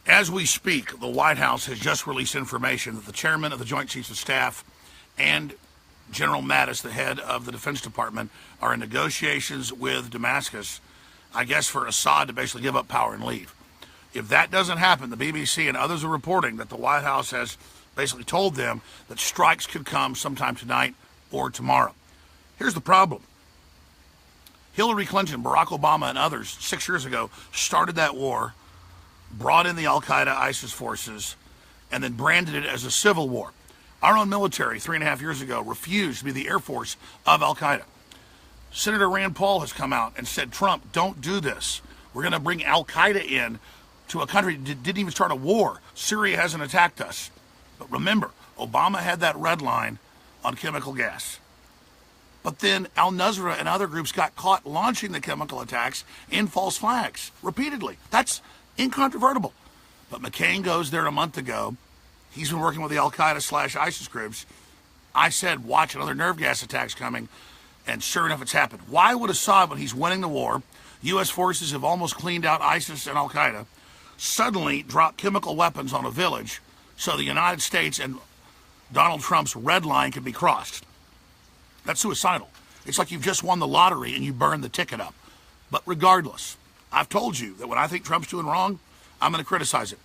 As we speak, the White House has just released information that the chairman of the Joint Chiefs of Staff and General Mattis, the head of the Defense Department, are in negotiations with Damascus, I guess for Assad to basically give up power and leave. If that doesn't happen, the BBC and others are reporting that the White House has basically told them that strikes could come sometime tonight or tomorrow. Here's the problem. Hillary Clinton, Barack Obama, and others 6 years ago started that war, brought in the al-Qaeda ISIS forces, and then branded it as a civil war. Our own military 3.5 years ago refused to be the Air Force of al-Qaeda. Senator Rand Paul has come out and said, Trump, don't do this. We're going to bring al-Qaeda in to a country that didn't even start a war. Syria hasn't attacked us. But remember, Obama had that red line on chemical gas. But then al-Nusra and other groups got caught launching the chemical attacks in false flags repeatedly. That's incontrovertible. But McCain goes there a month ago. He's been working with the al-Qaeda/ISIS groups. I said, watch another nerve gas attacks coming. And sure enough, it's happened. Why would Assad, when he's winning the war, U.S. forces have almost cleaned out ISIS and al-Qaeda, suddenly drop chemical weapons on a village so the United States and Donald Trump's red line can be crossed? That's suicidal. It's like you've just won the lottery and you burn the ticket up. But regardless, I've told you that when I think Trump's doing wrong, I'm going to criticize it.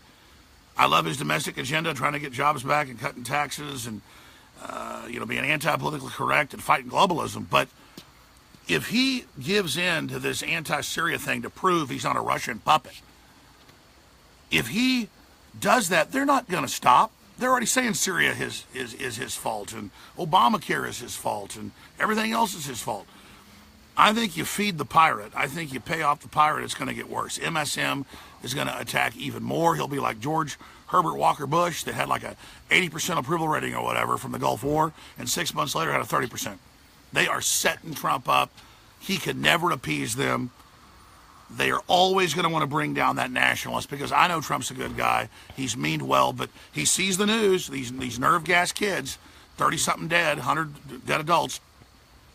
I love his domestic agenda, trying to get jobs back and cutting taxes and, being anti-politically correct and fighting globalism. But if he gives in to this anti-Syria thing to prove he's not a Russian puppet, if he does that, they're not going to stop. They're already saying Syria is his fault, and Obamacare is his fault, and everything else is his fault. I think you feed the pirate. I think you pay off the pirate, it's going to get worse. MSM is going to attack even more. He'll be like George Herbert Walker Bush that had like a 80% approval rating or whatever from the Gulf War, and 6 months later had a 30%. They are setting Trump up. He could never appease them. They are always going to want to bring down that nationalist, because I know Trump's a good guy. He's meaned well, but he sees the news, these nerve gas kids, 30-something dead, 100 dead adults,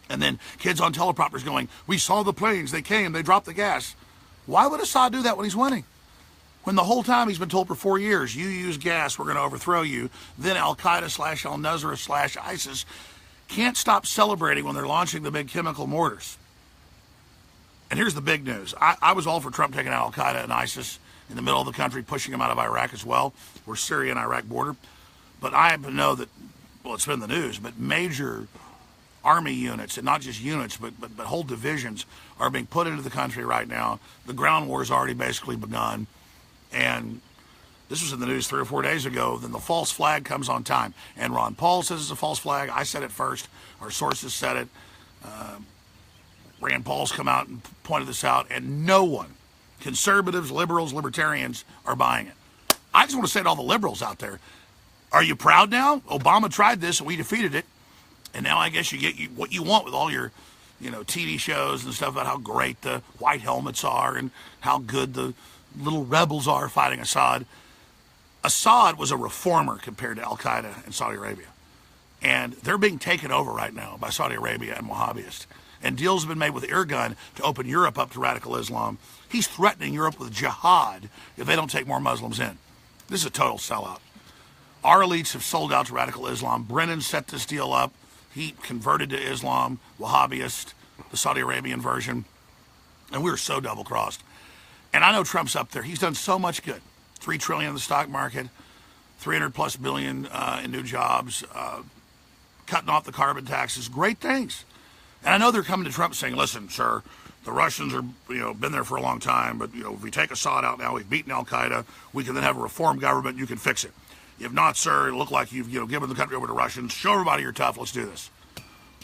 and then kids on teleprompters going, we saw the planes, they came, they dropped the gas. Why would Assad do that when he's winning? When the whole time he's been told for 4 years, you use gas, we're going to overthrow you. Then al-Qaeda/al-Nusra/ISIS can't stop celebrating when they're launching the big chemical mortars. And here's the big news. I was all for Trump taking out al-Qaeda and ISIS in the middle of the country, pushing them out of Iraq as well. We're Syria and Iraq border. But I happen to know that, well, it's been in the news, but major army units, and not just units, but whole divisions are being put into the country right now. The ground war has already basically begun. And this was in the news 3 or 4 days ago. Then the false flag comes on time. And Ron Paul says it's a false flag. I said it first. Our sources said it. Rand Paul's come out and pointed this out, and no one, conservatives, liberals, libertarians, are buying it. I just want to say to all the liberals out there, are you proud now? Obama tried this and we defeated it, and now I guess you get what you want with all your TV shows and stuff about how great the white helmets are and how good the little rebels are fighting Assad. Assad was a reformer compared to al-Qaeda and Saudi Arabia, and they're being taken over right now by Saudi Arabia and Wahhabists. And deals have been made with Erdogan to open Europe up to radical Islam. He's threatening Europe with jihad if they don't take more Muslims in. This is a total sellout. Our elites have sold out to radical Islam. Brennan set this deal up. He converted to Islam, Wahhabist, the Saudi Arabian version. And we were so double-crossed. And I know Trump's up there. He's done so much good. $3 trillion in the stock market, 300+ billion in new jobs, cutting off the carbon taxes. Great things. And I know they're coming to Trump saying, listen, sir, the Russians are, been there for a long time, but, if we take Assad out now, we've beaten al-Qaeda, we can then have a reform government, you can fix it. If not, sir, it'll look like you've, given the country over to Russians. Show everybody you're tough, let's do this.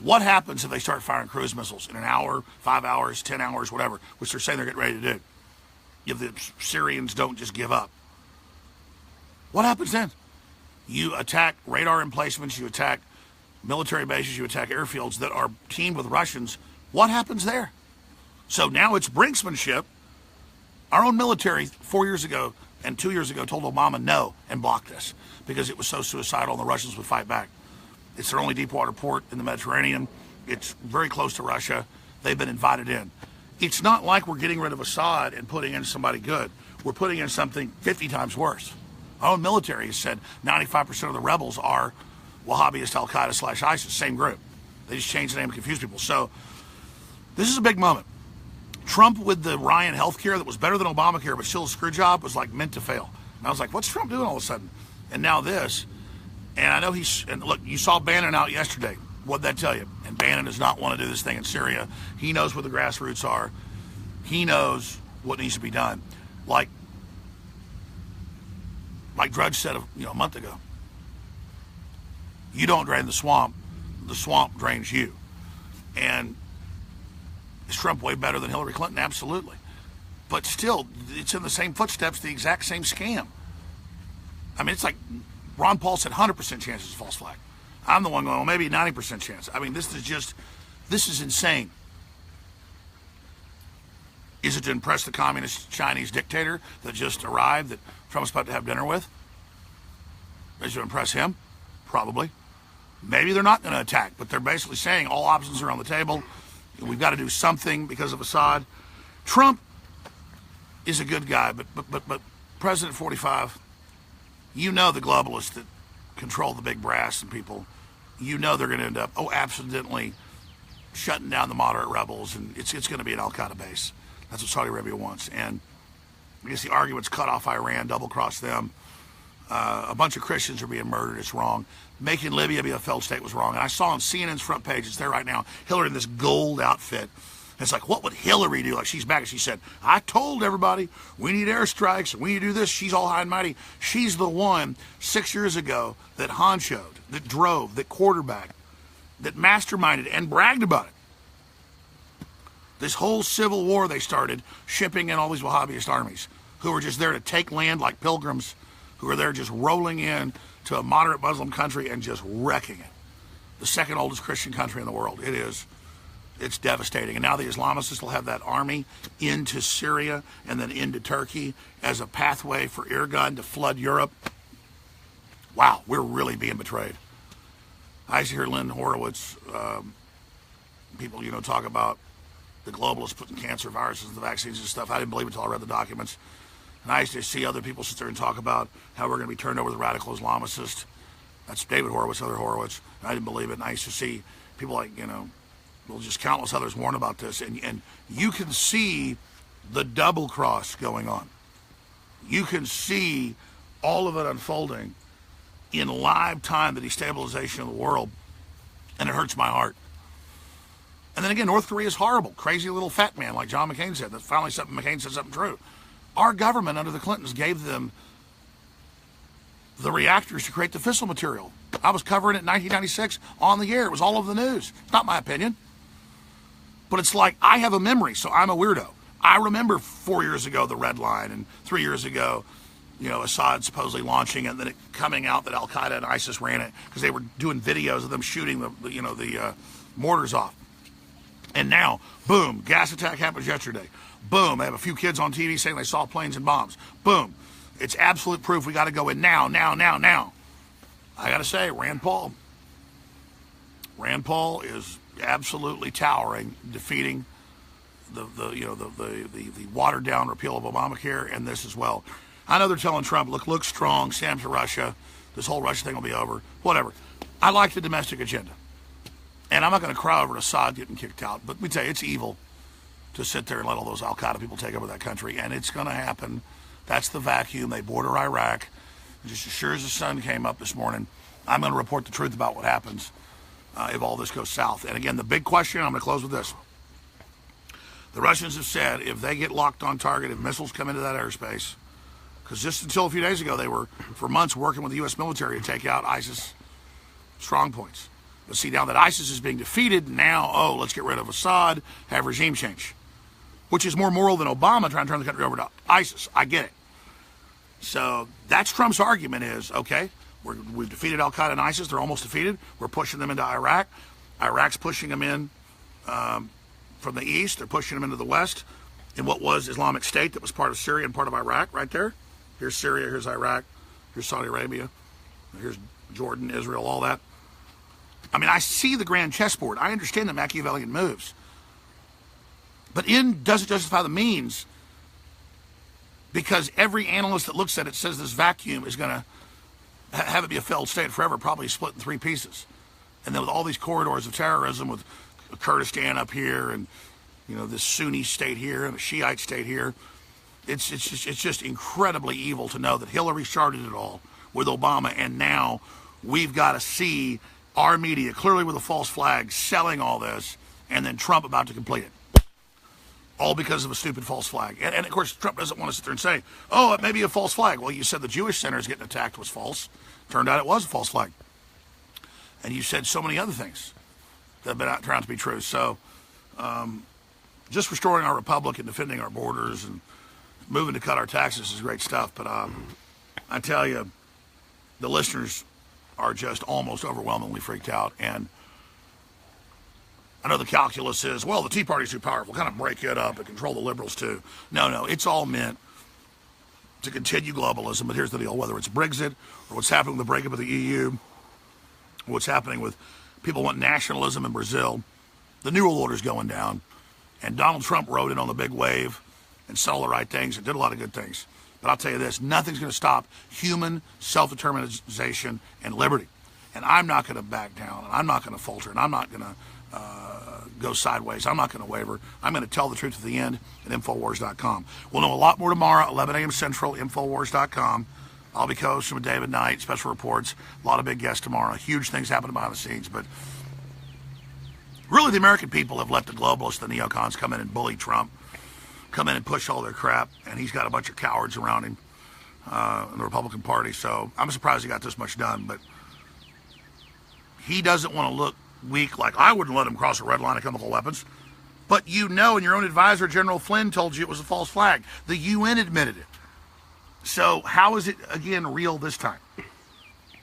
What happens if they start firing cruise missiles in an hour, 5 hours, 10 hours, whatever, which they're saying they're getting ready to do? If the Syrians don't just give up. What happens then? You attack radar emplacements, you attack military bases, you attack airfields that are teamed with Russians. What happens there? So now it's brinksmanship. Our own military 4 years ago and 2 years ago told Obama no and blocked this because it was so suicidal and the Russians would fight back. It's their only deep water port in the Mediterranean. It's very close to Russia. They've been invited in. It's not like we're getting rid of Assad and putting in somebody good. we're putting in something 50 times worse. Our own military has said 95% of the rebels are Wahhabist Al-Qaeda / ISIS, same group. They just changed the name and confused people. So this is a big moment. Trump with the Ryan healthcare that was better than Obamacare, but still a screw job, was like meant to fail. And I was like, what's Trump doing all of a sudden? And now this. And I know and look, you saw Bannon out yesterday. What'd that tell you? And Bannon does not want to do this thing in Syria. He knows where the grassroots are. He knows what needs to be done. Like Drudge said a month ago. You don't drain the swamp drains you. And is Trump way better than Hillary Clinton? Absolutely. But still, it's in the same footsteps, the exact same scam. I mean, it's like Ron Paul said 100% chance it's a false flag. I'm the one going, well, maybe 90% chance. I mean, this is insane. Is it to impress the communist Chinese dictator that just arrived that Trump's about to have dinner with? Is it to impress him? Probably. Maybe they're not going to attack, but they're basically saying all options are on the table. We've got to do something because of Assad. Trump is a good guy, but President 45, you know the globalists that control the big brass and people, you know they're going to end up, accidentally shutting down the moderate rebels, and it's going to be an Al-Qaeda base. That's what Saudi Arabia wants. And I guess the argument's cut off Iran, double-cross them. A bunch of Christians are being murdered. It's wrong. Making Libya be a failed state was wrong. And I saw on CNN's front page, it's there right now, Hillary in this gold outfit. It's like, what would Hillary do? Like, she's back and she said, I told everybody we need airstrikes, we need to do this. She's all high and mighty. She's the one 6 years ago that honchoed, that drove, that quarterbacked, that masterminded and bragged about it. This whole civil war they started, shipping in all these Wahhabist armies who were just there to take land like pilgrims, who are there just rolling in to a moderate Muslim country and just wrecking it. The second oldest Christian country in the world. It's devastating. And now the Islamists will have that army into Syria and then into Turkey as a pathway for Erdogan to flood Europe. Wow, we're really being betrayed. I used to hear Lynn Horowitz, people, talk about the globalists putting cancer viruses in the vaccines and stuff. I didn't believe it until I read the documents. And I used to see other people sit there and talk about how we're going to be turned over to the radical Islamicists. That's David Horowitz, other Horowitz. I didn't believe it. And I used to see people like, well, just countless others warn about this. And you can see the double cross going on. You can see all of it unfolding in live time, the destabilization of the world. And it hurts my heart. And then again, North Korea is horrible. Crazy little fat man, like John McCain said. That's finally something McCain said something true. Our government under the Clintons gave them the reactors to create the fissile material. I was covering it in 1996 on the air. It was all over the news. It's not my opinion. But it's like, I have a memory, so I'm a weirdo. I remember 4 years ago the Red Line, and 3 years ago, Assad supposedly launching it, and then it coming out that Al-Qaeda and ISIS ran it because they were doing videos of them shooting the mortars off. And now, boom, gas attack happens yesterday. Boom, they have a few kids on TV saying they saw planes and bombs. Boom, it's absolute proof we got to go in now. I got to say, Rand Paul is absolutely towering, defeating the watered down repeal of Obamacare and this as well. I know they're telling Trump, look strong, stand to Russia. This whole Russia thing will be over. Whatever. I like the domestic agenda. And I'm not going to cry over Assad getting kicked out, but let me tell you, it's evil to sit there and let all those Al-Qaeda people take over that country, and it's going to happen. That's the vacuum. They border Iraq. Just as sure as the sun came up this morning, I'm going to report the truth about what happens if all this goes south. And again, the big question, I'm going to close with this. The Russians have said if they get locked on target, if missiles come into that airspace, because just until a few days ago, they were, for months, working with the U.S. military to take out ISIS strong points. But see, now that ISIS is being defeated, now, let's get rid of Assad, have regime change, which is more moral than Obama trying to turn the country over to ISIS. I get it. So that's Trump's argument is, okay, we've defeated Al-Qaeda and ISIS. They're almost defeated. We're pushing them into Iraq. Iraq's pushing them in from the east. They're pushing them into the west in what was Islamic State that was part of Syria and part of Iraq right there. Here's Syria, here's Iraq, here's Saudi Arabia, here's Jordan, Israel, all that. I mean, I see the grand chessboard. I understand the Machiavellian moves. But end doesn't justify the means. because every analyst that looks at it says this vacuum is going to have it be a failed state forever, probably split in 3 pieces. And then with all these corridors of terrorism, with Kurdistan up here, and this Sunni state here and a Shiite state here, it's just incredibly evil to know that Hillary started it all with Obama, and now we've got to see our media clearly with a false flag selling all this, and then Trump about to complete it. All because of a stupid false flag. And of course, Trump doesn't want to sit there and say, oh, it may be a false flag. Well, you said the Jewish centers getting attacked was false. Turned out it was a false flag. And you said so many other things that have been turned out to be true. So just restoring our republic and defending our borders and moving to cut our taxes is great stuff. But I tell you, the listeners are just almost overwhelmingly freaked out. And I know the calculus is, well, the Tea Party's too powerful, kind of break it up and control the liberals too. No, it's all meant to continue globalism. But here's the deal, whether it's Brexit or what's happening with the breakup of the EU, or what's happening with people want nationalism in Brazil, the New World Order's going down. And Donald Trump rode in on the big wave and said all the right things and did a lot of good things. But I'll tell you this, nothing's going to stop human self-determination and liberty. And I'm not going to back down, and I'm not going to falter, and I'm not going to go sideways. I'm not going to waver. I'm going to tell the truth to the end at Infowars.com. We'll know a lot more tomorrow, 11 a.m. Central, Infowars.com. I'll be co-hosting with David Knight, special reports, a lot of big guests tomorrow. Huge things happening behind the scenes. But really, the American people have let the globalists, the neocons, come in and bully Trump, come in and push all their crap, and he's got a bunch of cowards around him in the Republican Party. So I'm surprised he got this much done, but he doesn't want to look weak. Like, I wouldn't let him cross a red line of chemical weapons. But and your own advisor, General Flynn, told you it was a false flag. The UN admitted it. So how is it, again, real this time?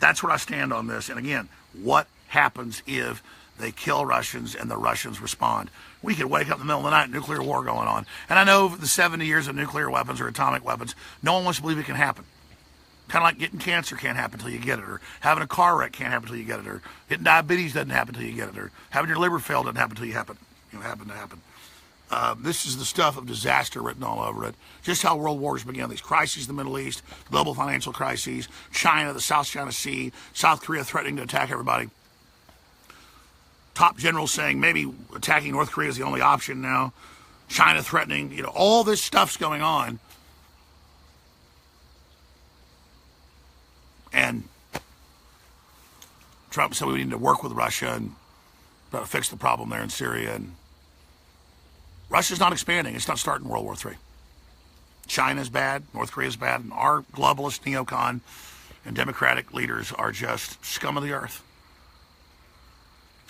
That's where I stand on this. And again, what happens if they kill Russians and the Russians respond? We could wake up in the middle of the night, nuclear war going on. And I know the 70 years of nuclear weapons or atomic weapons, no one wants to believe it can happen. Kind of like getting cancer can't happen until you get it, or having a car wreck can't happen until you get it, or getting diabetes doesn't happen until you get it, or having your liver fail doesn't happen until you happen to happen. This is the stuff of disaster written all over it. Just how world wars began. These crises in the Middle East, global financial crises, China, the South China Sea, South Korea threatening to attack everybody. Top generals saying maybe attacking North Korea is the only option now. China threatening, all this stuff's going on. And Trump said we need to work with Russia and try to fix the problem there in Syria. And Russia's not expanding. It's not starting World War III. China's bad. North Korea's bad. And our globalist, neocon, and democratic leaders are just scum of the earth.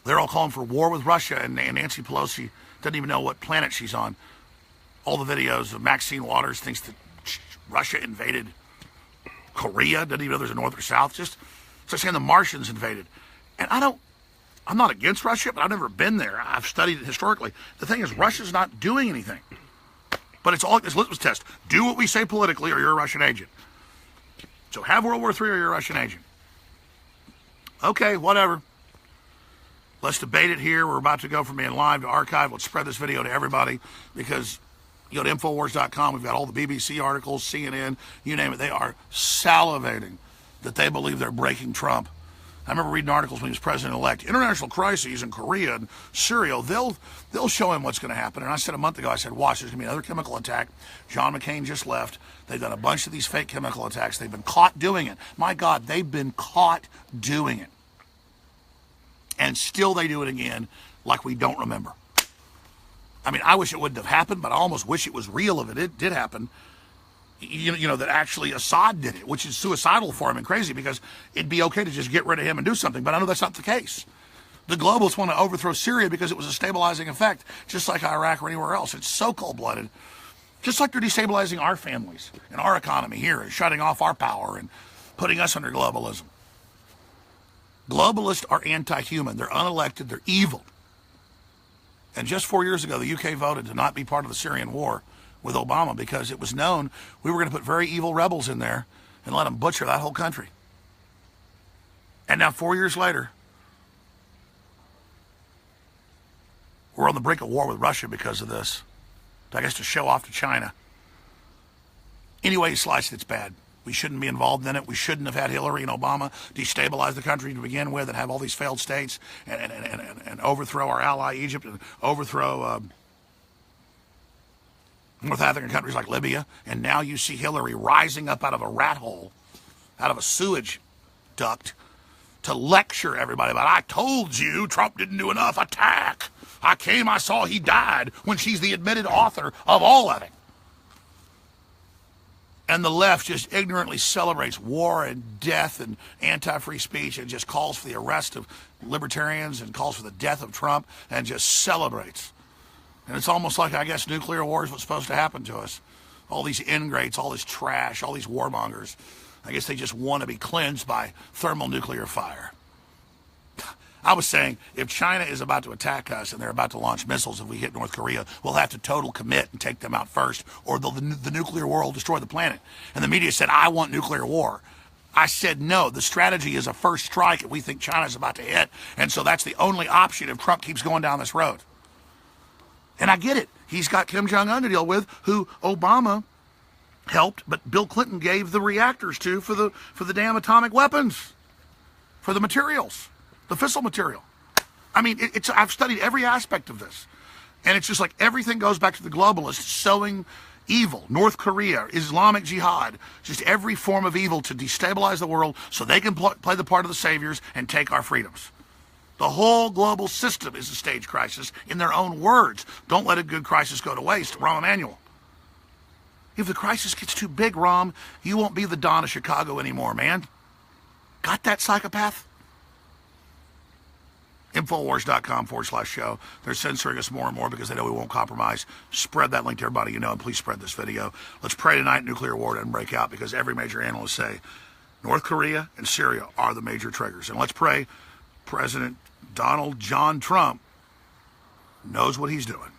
They're all calling for war with Russia, and Nancy Pelosi doesn't even know what planet she's on. All the videos of Maxine Waters thinks that Russia invaded Korea, doesn't even know there's a north or south, just saying the Martians invaded. And I'm not against Russia, but I've never been there. I've studied it historically. The thing is, Russia's not doing anything. But it's litmus test. Do what we say politically, or you're a Russian agent. So have World War III, or you're a Russian agent. Okay, whatever. Let's debate it here. We're about to go from being live to archive. Let's spread this video to everybody, because you go to Infowars.com. We've got all the BBC articles, CNN, you name it. They are salivating that they believe they're breaking Trump. I remember reading articles when he was president-elect. International crises in Korea and Syria, they'll show him what's going to happen. And I said a month ago, I said, watch, there's going to be another chemical attack. John McCain just left. They've done a bunch of these fake chemical attacks. They've been caught doing it. My God, they've been caught doing it. And still they do it again like we don't remember. I mean, I wish it wouldn't have happened, but I almost wish it was real if it did happen. That actually Assad did it, which is suicidal for him and crazy, because it'd be okay to just get rid of him and do something. But I know that's not the case. The globalists want to overthrow Syria because it was a stabilizing effect, just like Iraq or anywhere else. It's so cold-blooded. Just like they're destabilizing our families and our economy here and shutting off our power and putting us under globalism. Globalists are anti-human. They're unelected. They're evil. And just 4 years ago, the UK voted to not be part of the Syrian war with Obama, because it was known we were going to put very evil rebels in there and let them butcher that whole country. And now 4 years later, we're on the brink of war with Russia because of this. I guess to show off to China. Any way you slice it, it's bad. We shouldn't be involved in it. We shouldn't have had Hillary and Obama destabilize the country to begin with and have all these failed states and overthrow our ally Egypt and overthrow North African countries like Libya. And now you see Hillary rising up out of a rat hole, out of a sewage duct, to lecture everybody about, I told you Trump didn't do enough. Attack. I came, I saw, he died, when she's the admitted author of all of it. And the left just ignorantly celebrates war and death and anti-free speech and just calls for the arrest of libertarians and calls for the death of Trump and just celebrates. And it's almost like, I guess, nuclear war is what's supposed to happen to us. All these ingrates, all this trash, all these warmongers, I guess they just want to be cleansed by thermonuclear fire. I was saying, if China is about to attack us and they're about to launch missiles if we hit North Korea, we'll have to total commit and take them out first, or the nuclear war will destroy the planet. And the media said, I want nuclear war. I said, no, the strategy is a first strike if we think China's about to hit, and so that's the only option if Trump keeps going down this road. And I get it. He's got Kim Jong-un to deal with, who Obama helped, but Bill Clinton gave the reactors to for the damn atomic weapons, for the materials. The fissile material. I mean, I've studied every aspect of this. And it's just like everything goes back to the globalists sowing evil. North Korea, Islamic Jihad, just every form of evil to destabilize the world so they can play the part of the saviors and take our freedoms. The whole global system is a stage crisis in their own words. Don't let a good crisis go to waste. Rahm Emanuel. If the crisis gets too big, Rahm, you won't be the Don of Chicago anymore, man. Got that, psychopath? Infowars.com/show. They're censoring us more and more because they know we won't compromise. Spread that link to everybody you know, and please spread this video. Let's pray tonight nuclear war doesn't break out, because every major analyst say North Korea and Syria are the major triggers. And let's pray President Donald John Trump knows what he's doing.